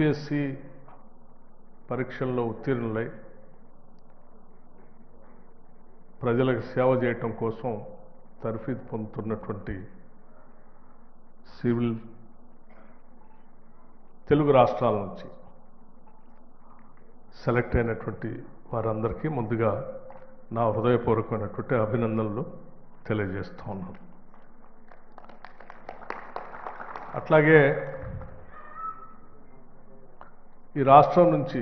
UPSC పరీక్షల్లో ఉత్తీర్ణులై ప్రజలకు సేవ చేయటం కోసం తర్ఫీదు పొందుతున్నటువంటి సివిల్ తెలుగు రాష్ట్రాల నుంచి సెలెక్ట్ అయినటువంటి వారందరికీ ముందుగా నా హృదయపూర్వకమైనటువంటి అభినందనలు తెలియజేస్తూ ఉన్నాను. అట్లాగే ఈ రాష్ట్రం నుంచి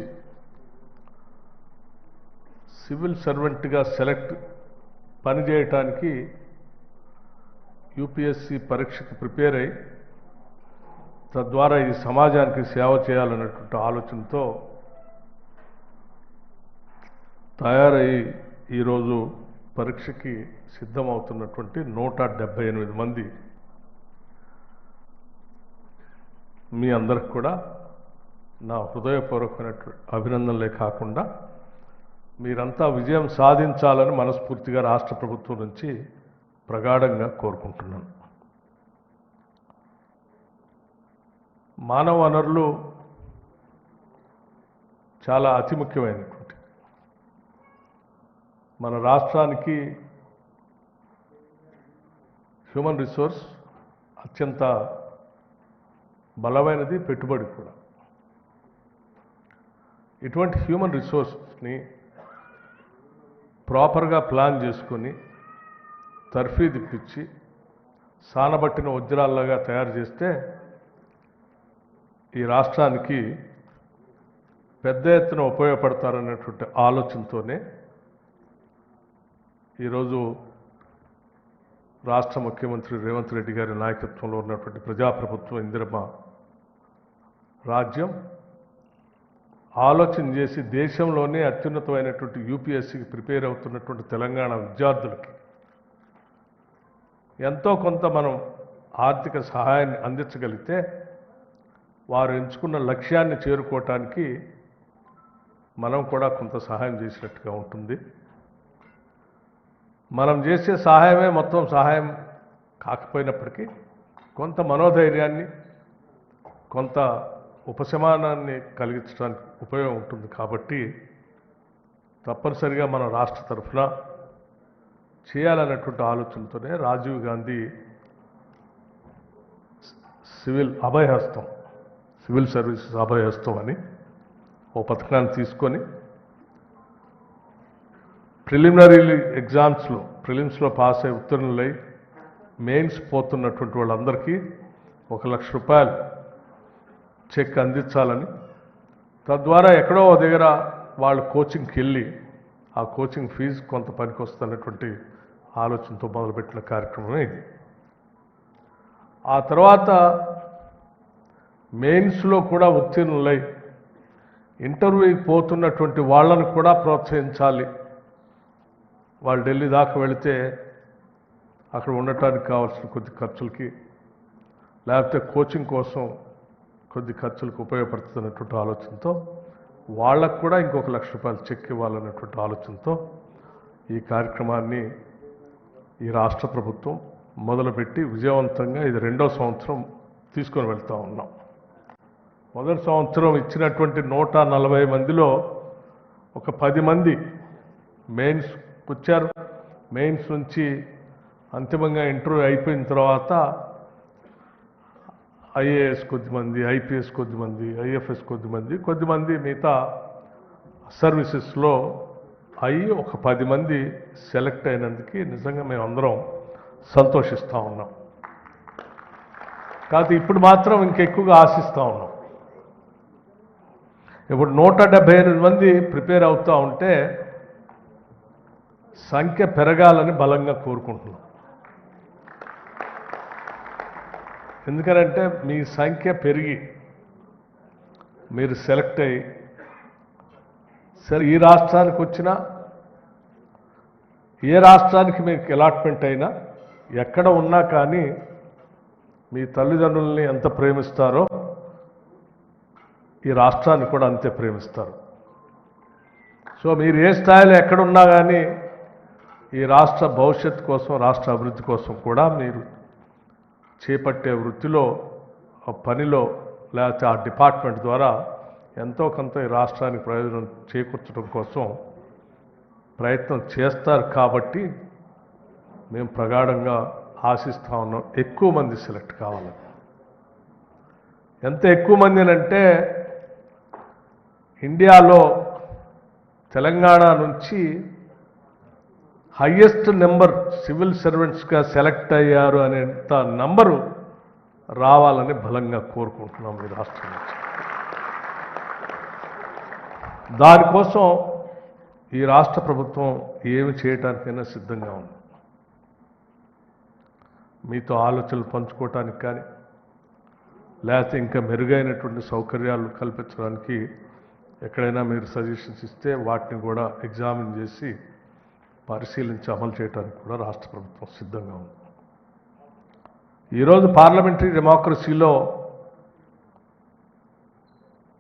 సివిల్ సర్వెంట్గా సెలెక్ట్ పనిచేయటానికి యూపీఎస్సీ పరీక్షకు ప్రిపేర్ అయి తద్వారా ఈ సమాజానికి సేవ చేయాలన్నటువంటి ఆలోచనతో తయారై ఈరోజు పరీక్షకి సిద్ధమవుతున్నటువంటి 178 మంది మీ అందరికి కూడా నా హృదయపూర్వకమైనటువంటి అభినందనలే కాకుండా మీరంతా విజయం సాధించాలని మనస్ఫూర్తిగా రాష్ట్ర ప్రభుత్వం నుంచి ప్రగాఢంగా కోరుకుంటున్నాను. మానవ వనరులు చాలా అతి ముఖ్యమైనటువంటి మన రాష్ట్రానికి హ్యూమన్ రిసోర్స్ అత్యంత బలమైనది, పెట్టుబడి కూడా. ఇటువంటి హ్యూమన్ రిసోర్స్ని ప్రాపర్గా ప్లాన్ చేసుకొని తర్ఫీదు ఇప్పించి సానబట్టిన వజ్రాల్లాగా తయారు చేస్తే ఈ రాష్ట్రానికి పెద్ద ఎత్తున ఉపయోగపడతారనేటువంటి ఆలోచనతోనే ఈరోజు రాష్ట్ర ముఖ్యమంత్రి రేవంత్ రెడ్డి గారి నాయకత్వంలో ఉన్నటువంటి ప్రజాప్రభుత్వం ఇందిరమ్మ రాజ్యం ఆలోచన చేసి దేశంలోనే అత్యున్నతమైనటువంటి యూపీఎస్సీకి ప్రిపేర్ అవుతున్నటువంటి తెలంగాణ విద్యార్థులకి ఎంతో కొంత మనం ఆర్థిక సహాయాన్ని అందించగలిగితే వారు ఎంచుకున్న లక్ష్యాన్ని చేరుకోవటానికి మనం కూడా కొంత సహాయం చేసినట్టుగా ఉంటుంది. మనం చేసే సహాయమే మొత్తం సహాయం కాకపోయినప్పటికీ కొంత మనోధైర్యాన్ని, కొంత ఉపశమనాన్ని కలిగించడానికి ఉపయోగం ఉంటుంది. కాబట్టి తప్పనిసరిగా మన రాష్ట్ర తరఫున చేయాలన్నటువంటి ఆలోచనతోనే రాజీవ్ గాంధీ సివిల్ అభయహస్తం, సివిల్ సర్వీసెస్ అభయహస్తం అని ఓ పథకాన్ని తీసుకొని ప్రిలిమినరీ ఎగ్జామ్స్లో ప్రిలిమ్స్లో పాస్ అయి ఉత్తీర్ణులై మెయిన్స్ పోతున్నటువంటి వాళ్ళందరికీ ₹1,00,000 చెక్ అందించాలని, తద్వారా ఎక్కడో దగ్గర వాళ్ళు కోచింగ్కి వెళ్ళి ఆ కోచింగ్ ఫీజు కొంత పనికి వస్తున్నటువంటి ఆలోచనతో మొదలుపెట్టిన కార్యక్రమమే ఇది. ఆ తర్వాత మెయిన్స్లో కూడా ఉత్తీర్ణులై ఇంటర్వ్యూకి పోతున్నటువంటి వాళ్ళను కూడా ప్రోత్సహించాలి. వాళ్ళు ఢిల్లీ దాకా వెళితే అక్కడ ఉండటానికి కావాల్సిన కొద్ది ఖర్చులకి, లేకపోతే కోచింగ్ కోసం కొద్ది ఖర్చులకు ఉపయోగపడుతున్నటువంటి ఆలోచనతో వాళ్ళకు కూడా ఇంకొక ₹1,00,000 చెక్ ఇవ్వాలన్నటువంటి ఆలోచనతో ఈ కార్యక్రమాన్ని ఈ రాష్ట్ర ప్రభుత్వం మొదలుపెట్టి విజయవంతంగా ఇది 2వ సంవత్సరం తీసుకొని వెళ్తూ ఉన్నాం. మొదటి సంవత్సరం ఇచ్చినటువంటి 140 మందిలో ఒక 10 మంది మెయిన్స్ వచ్చారు. మెయిన్స్ నుంచి అంతిమంగా ఇంటర్వ్యూ అయిపోయిన తర్వాత ఐఏఎస్ కొద్దిమంది, ఐపీఎస్ కొద్దిమంది, ఐఎఫ్ఎస్ కొద్దిమంది మిగతా సర్వీసెస్లో అయ్యి ఒక 10 మంది సెలెక్ట్ అయినందుకు నిజంగా మేము అందరం సంతోషిస్తూ ఉన్నాం. కాకపోతే ఇప్పుడు మాత్రం ఇంకెక్కువగా ఆశిస్తూ ఉన్నాం. ఇప్పుడు 178 మంది ప్రిపేర్ అవుతూ ఉంటే సంఖ్య పెరగాలని బలంగా కోరుకుంటున్నాం. ఎందుకనంటే మీ సంఖ్య పెరిగి మీరు సెలెక్ట్ అయ్యి సరే ఈ రాష్ట్రానికి వచ్చినా, ఏ రాష్ట్రానికి మీకు అలాట్మెంట్ అయినా, ఎక్కడ ఉన్నా కానీ మీ తల్లిదండ్రుల్ని ఎంత ప్రేమిస్తారో ఈ రాష్ట్రాన్ని కూడా అంతే ప్రేమిస్తారు. సో మీరు ఏ స్థాయిలో ఎక్కడున్నా కానీ ఈ రాష్ట్ర భవిష్యత్తు కోసం, రాష్ట్ర అభివృద్ధి కోసం కూడా మీరు చేపట్టే వృత్తిలో, పనిలో లేకపోతే ఆ డిపార్ట్మెంట్ ద్వారా ఎంతో కొంత ఈ రాష్ట్రానికి ప్రయోజనం చేకూర్చడం కోసం ప్రయత్నం చేస్తారు కాబట్టి మేము ప్రగాఢంగా ఆశిస్తూ ఉన్నాం ఎక్కువ మంది సెలెక్ట్ కావాలని. ఎంత ఎక్కువ మంది అంటే ఇండియాలో తెలంగాణ నుంచి హయ్యెస్ట్ నెంబర్ సివిల్ సర్వెంట్స్గా సెలెక్ట్ అయ్యారు అనేంత నంబరు రావాలని బలంగా కోరుకుంటున్నాం ఈ రాష్ట్రం నుంచి. దానికోసం ఈ రాష్ట్ర ప్రభుత్వం ఏమి చేయటానికైనా సిద్ధంగా ఉంది. మీతో ఆలోచనలు పంచుకోవటానికి కానీ లేకపోతే ఇంకా మెరుగైనటువంటి సౌకర్యాలు కల్పించడానికి ఎక్కడైనా మీరు సజెషన్స్ ఇస్తే వాటిని కూడా ఎగ్జామిన్ చేసి పరిశీలించి అమలు చేయడానికి కూడా రాష్ట్ర ప్రభుత్వం సిద్ధంగా ఉంది. ఈరోజు పార్లమెంటరీ డెమోక్రసీలో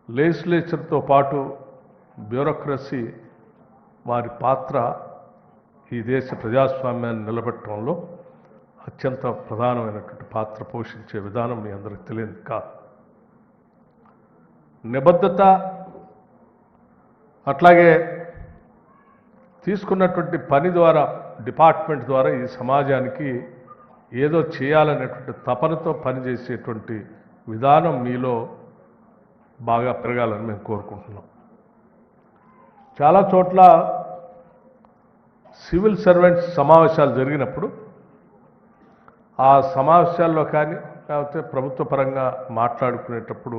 లెజిస్లేచర్తో పాటు బ్యూరోక్రసీ వారి పాత్ర ఈ దేశ ప్రజాస్వామ్యాన్ని నిలబెట్టడంలో అత్యంత ప్రధానమైనటువంటి పాత్ర పోషించే విధానం మీ అందరికి తెలియదు కాదు. నిబద్ధత అట్లాగే తీసుకున్నటువంటి పని ద్వారా డిపార్ట్మెంట్ ద్వారా ఈ సమాజానికి ఏదో చేయాలనేటువంటి తపనతో పనిచేసేటువంటి విధానం మీలో బాగా పెరగాలని మేము కోరుకుంటున్నాం. చాలా చోట్ల సివిల్ సర్వెంట్స్ సమావేశాలు జరిగినప్పుడు ఆ సమావేశాల్లో కానీ లేకపోతే ప్రభుత్వ పరంగా మాట్లాడుకునేటప్పుడు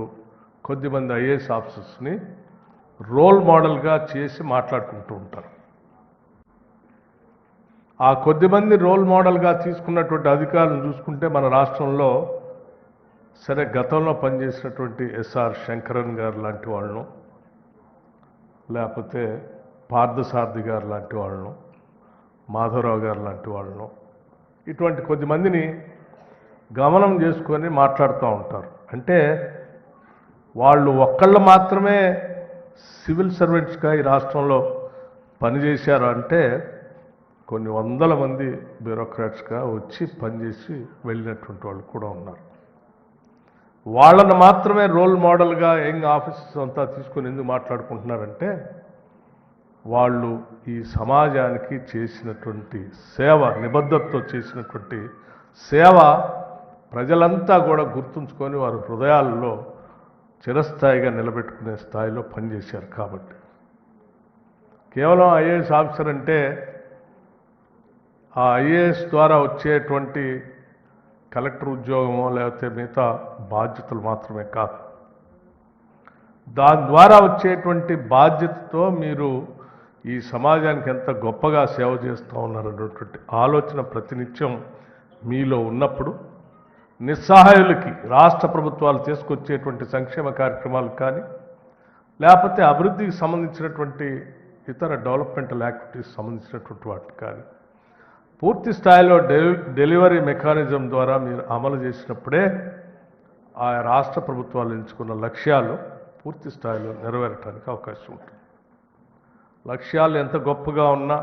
కొద్దిమంది ఐఏఎస్ ఆఫీసర్స్ని రోల్ మోడల్గా చేసి మాట్లాడుకుంటూ ఉంటారు. ఆ కొద్దిమంది రోల్ మోడల్గా తీసుకున్నటువంటి అధికారులను చూసుకుంటే మన రాష్ట్రంలో సరే గతంలో పనిచేసినటువంటి ఎస్ఆర్ శంకరన్ గారు లాంటి వాళ్ళను లేకపోతే పార్థసారథి గారు లాంటి వాళ్ళను మాధవరావు గారు లాంటి వాళ్ళను ఇటువంటి కొద్దిమందిని గమనం చేసుకొని మాట్లాడుతూ ఉంటారు. అంటే వాళ్ళు ఒక్కళ్ళు మాత్రమే సివిల్ సర్వెంట్స్గా ఈ రాష్ట్రంలో పనిచేశారు అంటే కొన్ని వందల మంది బ్యూరోక్రాట్స్గా వచ్చి పనిచేసి వెళ్ళినటువంటి వాళ్ళు కూడా ఉన్నారు. వాళ్ళను మాత్రమే రోల్ మోడల్గా యంగ్ ఆఫీసర్స్ అంతా తీసుకొని ఎందుకు మాట్లాడుకుంటున్నారంటే వాళ్ళు ఈ సమాజానికి చేసినటువంటి సేవ, నిబద్ధతతో చేసినటువంటి సేవ ప్రజలంతా కూడా గుర్తుంచుకొని వారి హృదయాల్లో చిరస్థాయిగా నిలబెట్టుకునే స్థాయిలో పనిచేశారు. కాబట్టి కేవలం ఐఏఎస్ ఆఫీసర్ అంటే ఆ ఐఏఎస్ ద్వారా వచ్చేటువంటి కలెక్టర్ ఉద్యోగమో లేకపోతే మిగతా బాధ్యతలు మాత్రమే కాదు, దాని ద్వారా వచ్చేటువంటి బాధ్యతతో మీరు ఈ సమాజానికి ఎంత గొప్పగా సేవ చేస్తూ ఉన్నారనేటువంటి ఆలోచన ప్రతినిత్యం మీలో ఉన్నప్పుడు నిస్సహాయులకి రాష్ట్ర ప్రభుత్వాలు తీసుకొచ్చేటువంటి సంక్షేమ కార్యక్రమాలు కానీ లేకపోతే అభివృద్ధికి సంబంధించినటువంటి ఇతర డెవలప్మెంటల్ యాక్టివిటీస్ సంబంధించినటువంటి వాటిని కానీ పూర్తి స్థాయిలో డెలివరీ మెకానిజం ద్వారా మీరు అమలు చేసినప్పుడే ఆ రాష్ట్ర ప్రభుత్వాలు ఎంచుకున్న లక్ష్యాలు పూర్తి స్థాయిలో నెరవేరటానికి అవకాశం ఉంటుంది. లక్ష్యాలు ఎంత గొప్పగా ఉన్నా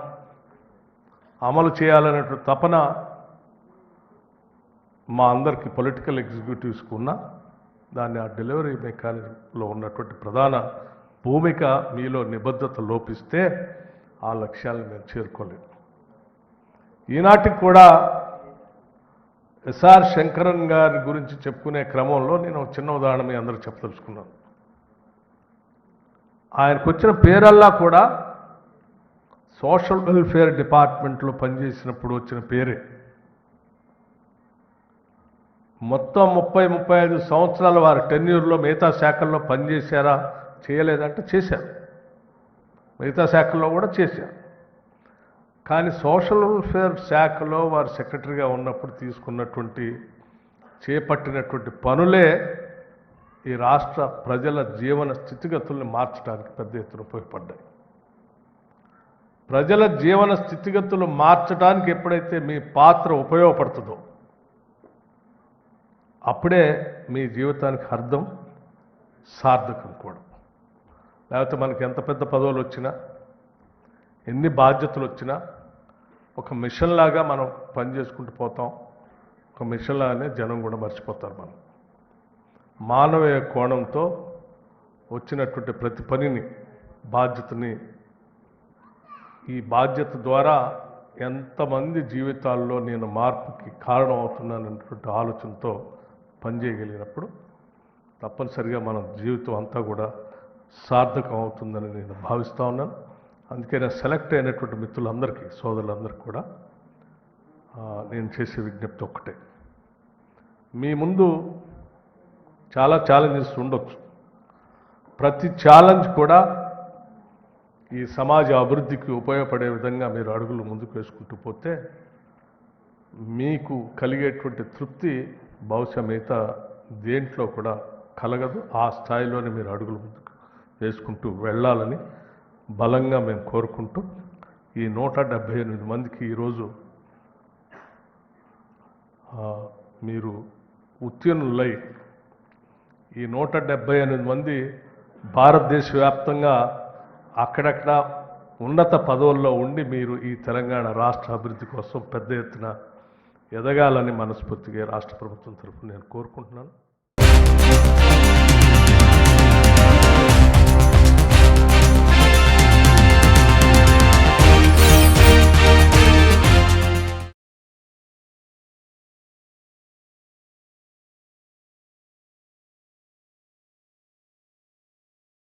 అమలు చేయాలనేటువంటి తపన మా అందరికీ పొలిటికల్ ఎగ్జిక్యూటివ్స్కి ఉన్నా దాన్ని ఆ డెలివరీ మెకానిజంలో ఉన్నటువంటి ప్రధాన భూమిక మీలో నిబద్ధత లోపిస్తే ఆ లక్ష్యాలను మేము చేరుకోలేము. ఈనాటికి కూడా ఎస్ఆర్ శంకరన్ గారి గురించి చెప్పుకునే క్రమంలో నేను ఒక చిన్న ఉదాహరణ మీ అందరూ చెప్పదలుచుకున్నాను. ఆయనకు వచ్చిన పేరల్లా కూడా సోషల్ వెల్ఫేర్ డిపార్ట్మెంట్లో పనిచేసినప్పుడు వచ్చిన పేరే. మొత్తం 30-35 సంవత్సరాల వారి టెన్యూర్లో మిగతా శాఖల్లో పనిచేశారా, చేయలేదంటే చేశారు, మిగతా శాఖల్లో కూడా చేశారు. కానీ సోషల్ వెల్ఫేర్ శాఖలో వారు సెక్రటరీగా ఉన్నప్పుడు తీసుకున్నటువంటి చేపట్టినటువంటి పనులే ఈ రాష్ట్ర ప్రజల జీవన స్థితిగతుల్ని మార్చడానికి పెద్ద ఎత్తున ఉపయోగపడ్డాయి. ప్రజల జీవన స్థితిగతులు మార్చడానికి ఎప్పుడైతే మీ పాత్ర ఉపయోగపడుతుందో అప్పుడే మీ జీవితానికి అర్థం, సార్థకం కూడా. లేకపోతే మనకి ఎంత పెద్ద పదవులు వచ్చినా ఎన్ని బాధ్యతలు వచ్చినా ఒక మిషన్ లాగా మనం పని చేసుకుంటూ పోతాం. ఒక మిషన్ లాగానే జనం కూడా మర్చిపోతారు. మనం మానవీయ కోణంతో వచ్చినటువంటి ప్రతి పనిని బాధ్యతని ఈ బాధ్యత ద్వారా ఎంతమంది జీవితాల్లో నేను మార్పుకి కారణం అవుతున్నానన్నటువంటి ఆలోచనతో పనిచేయగలిగినప్పుడు తప్పనిసరిగా మన జీవితం అంతా కూడా సార్థకం అవుతుందని నేను భావిస్తూ ఉన్నాను. అందుకే నేను సెలెక్ట్ అయినటువంటి మిత్రులందరికీ, సోదరులందరికీ కూడా నేను చేసే విజ్ఞప్తి ఒక్కటే, మీ ముందు చాలా ఛాలెంజెస్ ఉండొచ్చు. ప్రతి ఛాలెంజ్ కూడా ఈ సమాజ అభివృద్ధికి ఉపయోగపడే విధంగా మీరు అడుగులు ముందుకు వేసుకుంటూ పోతే మీకు కలిగేటువంటి తృప్తి బహుశా మిగతా దేంట్లో కూడా కలగదు. ఆ స్థాయిలోనే మీరు అడుగులు ముందుకు వేసుకుంటూ వెళ్ళాలని బలంగా మేము కోరుకుంటూ ఈ 178 మందికి ఈరోజు మీరు ఉత్తీర్ణులై ఈ 178 మంది భారతదేశ వ్యాప్తంగా అక్కడక్కడ ఉన్నత పదవుల్లో ఉండి మీరు ఈ తెలంగాణ రాష్ట్ర అభివృద్ధి కోసం పెద్ద ఎత్తున ఎదగాలని మనస్ఫూర్తిగా రాష్ట్ర ప్రభుత్వం తరఫున నేను కోరుకుంటున్నాను.